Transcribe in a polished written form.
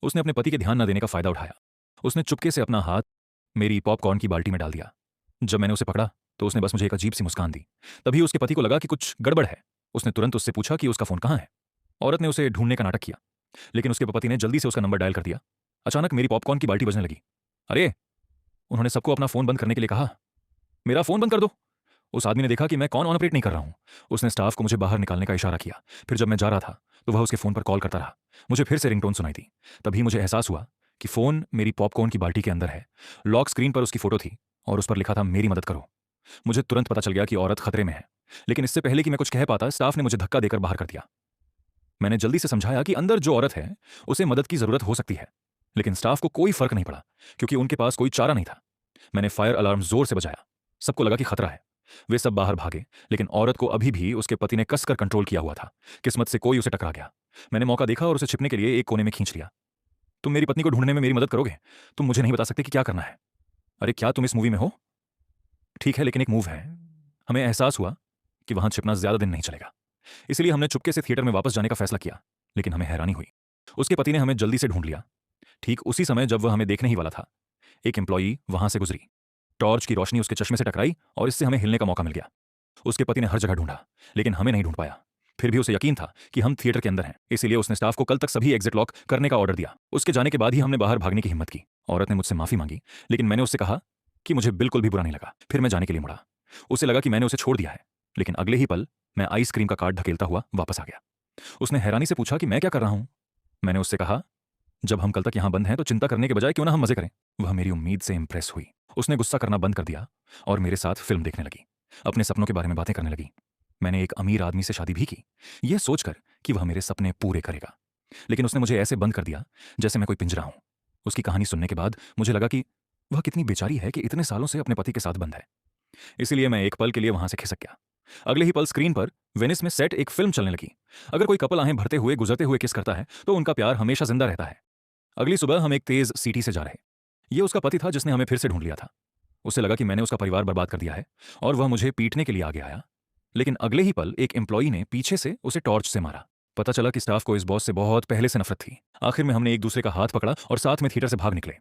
उसने अपने पति के ध्यान न देने का फायदा उठाया। उसने चुपके से अपना हाथ मेरी पॉपकॉर्न की बाल्टी में डाल दिया। जब मैंने उसे पकड़ा तो उसने बस मुझे एक अजीब सी मुस्कान दी। तभी उसके पति को लगा कि कुछ गड़बड़ है। उसने तुरंत उससे पूछा कि उसका फोन कहाँ है। औरत ने उसे ढूंढने का नाटक किया, लेकिन उसके पति ने जल्दी से उसका नंबर डायल कर दिया। अचानक मेरी पॉपकॉर्न की बाल्टी बजने लगी। अरे, उन्होंने सबको अपना फोन बंद करने के लिए कहा। मेरा फोन बंद कर दो। उस आदमी ने देखा कि मैं कौन ऑपरेट नहीं कर रहा हूं। उसने स्टाफ को मुझे बाहर निकालने का इशारा किया। फिर जब मैं जा रहा था तो वह उसके फोन पर कॉल करता रहा। मुझे फिर से रिंगटोन सुनाई दी। तभी मुझे एहसास हुआ कि फोन मेरी पॉपकॉर्न की बाल्टी के अंदर है। लॉक स्क्रीन पर उसकी फोटो थी और उस पर लिखा था, मेरी मदद करो। मुझे तुरंत पता चल गया कि औरत खतरे में है, लेकिन इससे पहले कि मैं कुछ कह पाता, स्टाफ ने मुझे धक्का देकर बाहर कर दिया। मैंने जल्दी से समझाया कि अंदर जो औरत है उसे मदद की जरूरत हो सकती है, लेकिन स्टाफ को कोई फर्क नहीं पड़ा क्योंकि उनके पास कोई चारा नहीं था। मैंने फायर अलार्म जोर से बजाया। सबको लगा कि खतरा है। वे सब बाहर भागे, लेकिन औरत को अभी भी उसके पति ने कसकर कंट्रोल किया हुआ था। किस्मत से कोई उसे टकरा गया। मैंने मौका देखा और उसे छिपने के लिए एक कोने में खींच लिया। तुम मेरी पत्नी को ढूंढने में मेरी मदद करोगे? तुम मुझे नहीं बता सकते कि क्या करना है? अरे, क्या तुम इस मूवी में हो? ठीक है, लेकिन एक मूव है। हमें एहसास हुआ कि वहां छिपना ज्यादा दिन नहीं चलेगा, इसलिए हमने चुपके से थिएटर में वापस जाने का फैसला किया। लेकिन हमें हैरानी हुई। उसके पति ने हमें जल्दी से ढूंढ लिया। ठीक उसी समय जब वह हमें देखने ही वाला था, एक एम्प्लॉई वहां से गुजरी। टॉर्च की रोशनी उसके चश्मे से टकराई और इससे हमें हिलने का मौका मिल गया। उसके पति ने हर जगह ढूंढा, लेकिन हमें नहीं ढूंढ पाया। फिर भी उसे यकीन था कि हम थिएटर के अंदर हैं, इसीलिए उसने स्टाफ को कल तक सभी एग्जिट लॉक करने का ऑर्डर दिया। उसके जाने के बाद ही हमने बाहर भागने की हिम्मत की। औरत ने मुझसे माफी मांगी, लेकिन मैंने उससे कहा कि मुझे बिल्कुल भी बुरा नहीं लगा। फिर मैं जाने के लिए मुड़ा। उसे लगा कि मैंने उसे छोड़ दिया है, लेकिन अगले ही पल मैं आइसक्रीम का कार्ड ढकेलता हुआ वापस आ गया। उसने हैरानी से पूछा कि मैं क्या कर रहा हूं। मैंने उससे कहा, जब हम कल तक यहां बंद हैं तो चिंता करने के बजाय क्यों ना हम मजे करें। वह मेरी उम्मीद से इंप्रेस हुई। उसने गुस्सा करना बंद कर दिया और मेरे साथ फिल्म देखने लगी। अपने सपनों के बारे में बातें करने लगी। मैंने एक अमीर आदमी से शादी भी की, यह सोचकर कि वह मेरे सपने पूरे करेगा। लेकिन उसने मुझे ऐसे बंद कर दिया जैसे मैं कोई पिंजरा हूं। उसकी कहानी सुनने के बाद मुझे लगा कि वह कितनी बेचारी है कि इतने सालों से अपने पति के साथ बंद है। इसलिए मैं एक पल के लिए वहां से खिसक गया। अगले ही पल स्क्रीन पर वेनिस में सेट एक फिल्म चलने लगी। अगर कोई कपल आहें भरते हुए गुजरते हुए किस करता है तो उनका प्यार हमेशा जिंदा रहता है। अगली सुबह हम एक तेज सीटी से जा रहे। ये उसका पति था जिसने हमें फिर से ढूंढ लिया था। उसे लगा कि मैंने उसका परिवार बर्बाद कर दिया है और वह मुझे पीटने के लिए आगे आया। लेकिन अगले ही पल एक एम्प्लॉई ने पीछे से उसे टॉर्च से मारा। पता चला कि स्टाफ को इस बॉस से बहुत पहले से नफरत थी। आखिर में हमने एक दूसरे का हाथ पकड़ा और साथ में थिएटर से भाग निकले।